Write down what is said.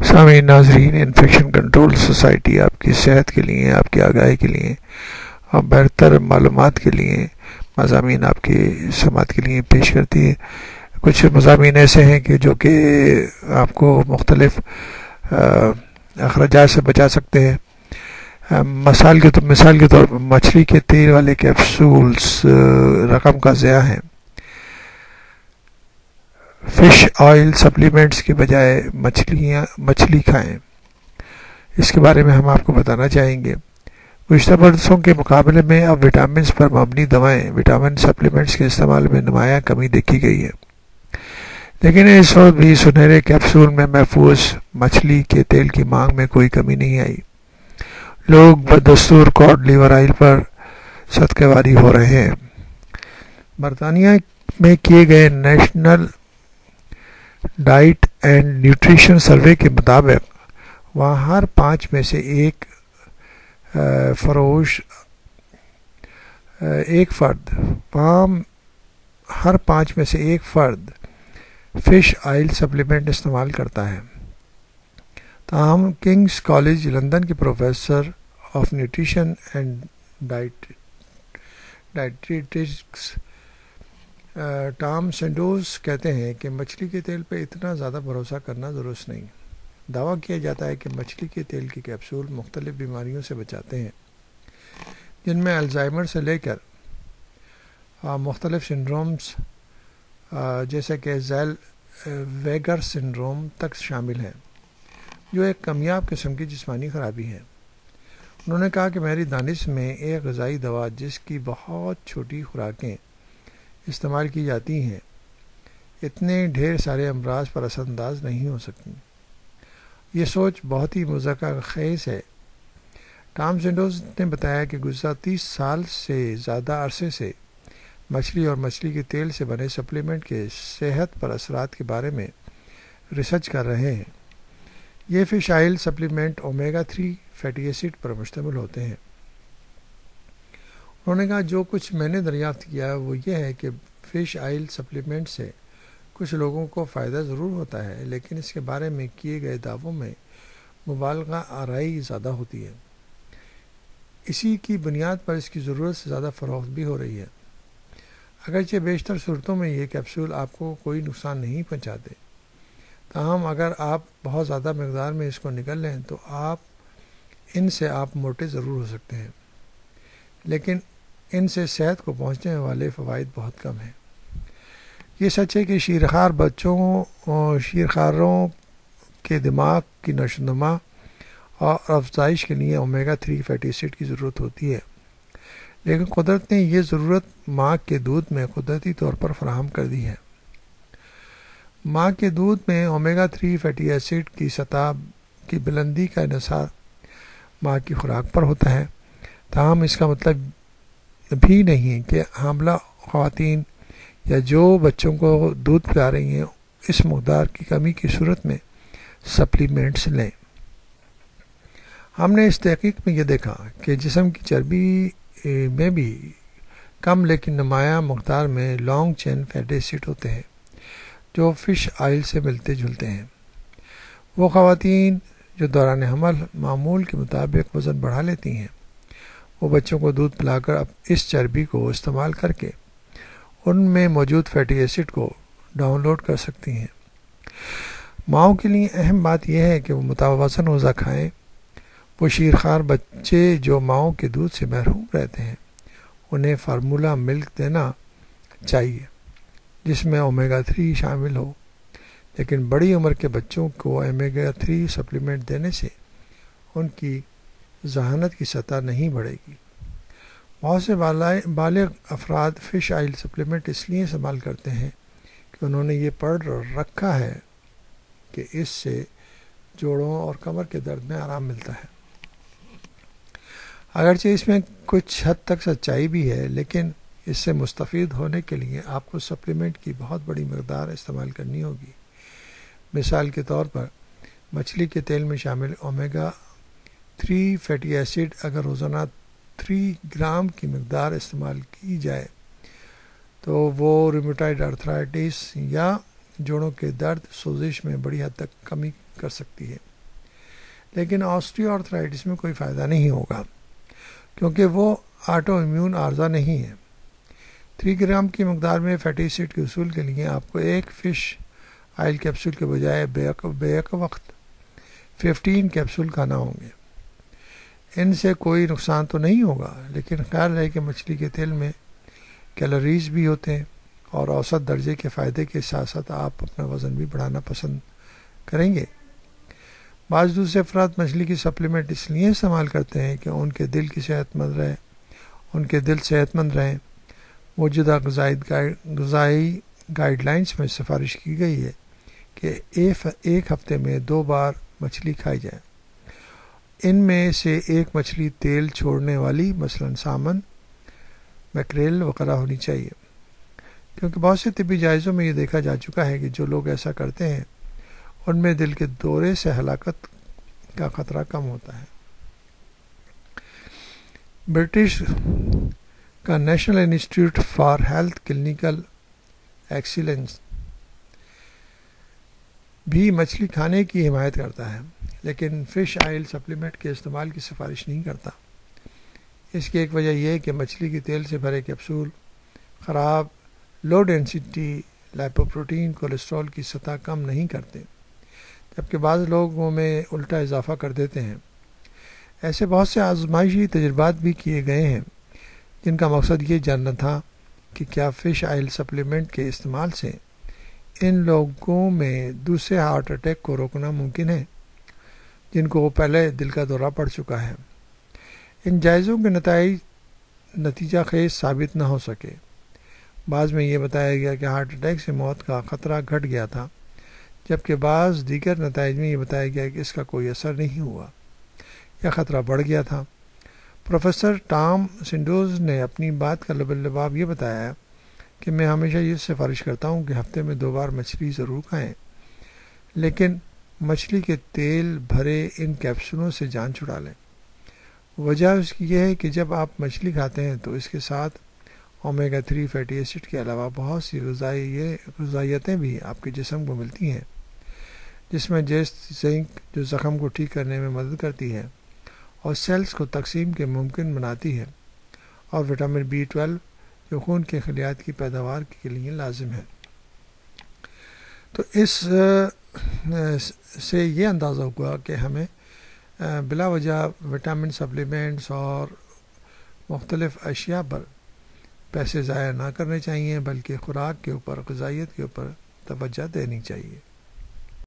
سامعین ناظرین، infection control society آپ کی صحت کے لیے، آپ کی آگاہی کے لیے اور بہتر معلومات کے لیے مضامین آپ کی سماعت کے لیے پیش کرتی ہے۔ کچھ مضامین ایسے ہیں کہ جو کہ آپ کو مختلف اخراجات سے بچا سکتے ہیں۔ مثال کے طور پر مچھلی کے تیل والے کیپسولز رقم کا ضیاع ہیں۔ فش آئل سپلیمنٹس کے بجائے مچھلی کھائیں، اس کے بارے میں ہم آپ کو بتانا چاہیں گے۔ گزشتہ برسوں کے مقابلے میں اب وٹامنز پر مبنی دوائیں، وٹامن سپلیمنٹس کے استعمال میں نمایاں کمی دیکھی گئی ہے، لیکن اس وقت بھی سنہرے کیپسول میں محفوظ مچھلی کے تیل کی مانگ میں کوئی کمی نہیں آئی۔ لوگ بدستور کاڈ لیور آئل پر صدقہ واری ہو رہے ہیں۔ برطانیہ میں کیے گئے national diet and nutrition survey کے مطابق وہاں ہر 5 میں سے ایک فرد فش آئل سپلیمنٹ استعمال کرتا ہے۔ تاہم کنگز کالج لندن کے professor of nutrition and dietetics Tom Sanders کہتے ہیں کہ مچھلی کے تیل پہ اتنا زیادہ بھروسہ کرنا درست نہیں۔ دعویٰ کیا جاتا ہے کہ مچھلی کے تیل کے کیپسول مختلف بیماریوں سے بچاتے ہیں، جن میں الزائمر سے لے کر مختلف سنڈرومز جیسے کہ زیل ویگر سنڈروم تک شامل ہیں، جو ایک کمیاب قسم کی جسمانی خرابی ہے۔ انہوں نے کہا کہ میری دانش میں ایک غذائی دوا جس کی بہت چھوٹی خوراکیں استعمال کی جاتی ہیں، اتنے ڈھیر سارے امراض پر اثر انداز نہیں ہو سکتی۔ یہ سوچ بہت ہی مضحکہ خیز ہے۔ ٹام سینڈوز نے بتایا کہ گزشتہ 30 سال سے زیادہ عرصے سے مچھلی اور مچھلی کے تیل سے بنے سپلیمنٹ کے صحت پر اثرات کے بارے میں ریسرچ کر رہے ہیں۔ یہ fish oil supplement omega 3 fatty acid پر مشتمل ہوتے ہیں۔ انہوں نے کہا جو کچھ میں نے دریافت کیا وہ یہ ہے کہ فش آئل سپلیمنٹ سے کچھ لوگوں کو فائدہ ضرور ہوتا ہے، لیکن اس کے بارے میں کیے گئے دعووں میں مبالغہ آرائی زیادہ ہوتی ہے۔ اسی کی بنیاد پر اس کی ضرورت سے زیادہ فروخت بھی ہو رہی ہے۔ اگرچہ بیشتر صورتوں میں یہ کیپسول آپ کو کوئی نقصان نہیں پہنچاتے، تاہم اگر آپ بہت زیادہ مقدار میں اس کو نگل لیں تو ان سے آپ موٹے ضرور ہو سکتے ہیں، لیکن ان سے صحت کو پہنچنے والے فوائد بہت کم ہیں۔ یہ سچ ہے کہ شیرخواروں کے دماغ کی نشو و نما اور افزائش کے لیے اومیگا 3 فیٹی ایسڈ کی ضرورت ہوتی ہے، لیکن قدرت نے یہ ضرورت ماں کے دودھ میں قدرتی طور پر فراہم کر دی ہے۔ ماں کے دودھ میں اومیگا 3 فیٹی ایسڈ کی سطح کی بلندی کا انحصار ماں کی خوراک پر ہوتا ہے، تاہم اس کا مطلب بھی نہیں ہے کہ حاملہ خواتین یا جو بچوں کو دودھ پلا رہی ہیں اس مقدار کی کمی کی صورت میں سپلیمنٹس لیں۔ ہم نے اس تحقیق میں یہ دیکھا کہ جسم کی چربی میں بھی کم لیکن نمایاں مقدار میں لانگ چین فیٹی ایسڈ ہوتے ہیں جو فش آئل سے ملتے جلتے ہیں۔ وہ خواتین جو دوران حمل معمول کے مطابق وزن بڑھا لیتی ہیں، وہ بچوں کو دودھ پلا کر اس چربی کو استعمال کر کے ان میں موجود فیٹی ایسڈ کو ڈاؤن لوڈ کر سکتی ہیں۔ ماؤں کے لیے اہم بات یہ ہے کہ وہ متوازن غذا کھائیں۔ وہ شیرخوار بچے جو ماؤں کے دودھ سے محروم رہتے ہیں انہیں فارمولا ملک دینا چاہیے جس میں اومیگا 3 شامل ہو، لیکن بڑی عمر کے بچوں کو اومیگا 3 سپلیمنٹ دینے سے ان کی ذہانت کی سطح نہیں بڑھے گی۔ بہت سے بالغ افراد فش آئل سپلیمنٹ اس لیے استعمال کرتے ہیں کہ انہوں نے یہ پڑھ رکھا ہے کہ اس سے جوڑوں اور کمر کے درد میں آرام ملتا ہے۔ اگرچہ اس میں کچھ حد تک سچائی بھی ہے، لیکن اس سے مستفید ہونے کے لیے آپ کو سپلیمنٹ کی بہت بڑی مقدار استعمال کرنی ہوگی۔ مثال کے طور پر مچھلی کے تیل میں شامل اومیگا 3 فیٹی ایسڈ اگر روزانہ 3 گرام کی مقدار استعمال کی جائے تو وہ رومیٹائڈ آرتھرائٹس یا جوڑوں کے درد سوزش میں بڑی حد تک کمی کر سکتی ہے، لیکن آسٹریو آرتھرائٹس میں کوئی فائدہ نہیں ہوگا کیونکہ وہ آٹو امیون عارضہ نہیں ہے۔ 3 گرام کی مقدار میں فیٹی ایسڈ کے حصول کے لیے آپ کو ایک فش آئل کیپسول کے بجائے بیک وقت 15 کیپسول کھانا ہوں گے۔ ان سے کوئی نقصان تو نہیں ہوگا، لیکن خیال رہے کہ مچھلی کے تیل میں کیلوریز بھی ہوتے ہیں اور اوسط درجے کے فائدے کے ساتھ ساتھ آپ اپنا وزن بھی بڑھانا پسند کریں گے۔ بعض دوسرے افراد مچھلی کی سپلیمنٹ اس لیے استعمال کرتے ہیں کہ ان کے دل صحت مند رہیں۔ موجودہ غذائی گائیڈ لائنز میں سفارش کی گئی ہے کہ ایک ہفتے میں 2 بار مچھلی کھائی جائے۔ ان میں سے ایک مچھلی تیل چھوڑنے والی، مثلاً سامن، میکریل وغیرہ ہونی چاہیے، کیونکہ بہت سے طبی جائزوں میں یہ دیکھا جا چکا ہے کہ جو لوگ ایسا کرتے ہیں ان میں دل کے دورے سے ہلاکت کا خطرہ کم ہوتا ہے۔ برٹش کا national institute for health clinical excellence بھی مچھلی کھانے کی حمایت کرتا ہے، لیکن فش آئل سپلیمنٹ کے استعمال کی سفارش نہیں کرتا۔ اس کی ایک وجہ یہ ہے کہ مچھلی کے تیل سے بھرے کیپسول خراب لو ڈینسٹی لائپوپروٹین کولیسٹرول کی سطح کم نہیں کرتے، جبکہ بعض لوگوں میں الٹا اضافہ کر دیتے ہیں۔ ایسے بہت سے آزمائشی تجربات بھی کیے گئے ہیں جن کا مقصد یہ جاننا تھا کہ کیا فش آئل سپلیمنٹ کے استعمال سے ان لوگوں میں دوسرے ہارٹ اٹیک کو روکنا ممکن ہے جن کو پہلے دل کا دورہ پڑ چکا ہے۔ ان جائزوں کے نتائج نتیجہ خیز ثابت نہ ہو سکے۔ بعض میں یہ بتایا گیا کہ ہارٹ اٹیک سے موت کا خطرہ گھٹ گیا تھا، جبکہ بعض دیگر نتائج میں یہ بتایا گیا کہ اس کا کوئی اثر نہیں ہوا یا خطرہ بڑھ گیا تھا۔ پروفیسر ٹام سنڈوز نے اپنی بات کا لباب یہ بتایا کہ میں ہمیشہ یہ سفارش کرتا ہوں کہ ہفتے میں 2 بار مچھلی ضرور کھائیں، لیکن مچھلی کے تیل بھرے ان کیپسولوں سے جان چھڑا لیں۔ وجہ اس کی یہ ہے کہ جب آپ مچھلی کھاتے ہیں تو اس کے ساتھ اومیگا 3 فیٹی ایسڈ کے علاوہ بہت سی غذائیتیں بھی آپ کے جسم کو ملتی ہیں، جس میں زنک جو زخم کو ٹھیک کرنے میں مدد کرتی ہے اور سیلز کو تقسیم کے ممکن بناتی ہے، اور وٹامن B12 جو خون کے خلیات کی پیداوار کے لیے لازم ہے۔ تو اس سے یہ اندازہ ہوا کہ ہمیں بلا وجہ وٹامن سپلیمنٹس اور مختلف اشیاء پر پیسے ضائع نہ کرنے چاہیے، بلکہ خوراک کے اوپر، غذائیت کے اوپر توجہ دینی چاہیے۔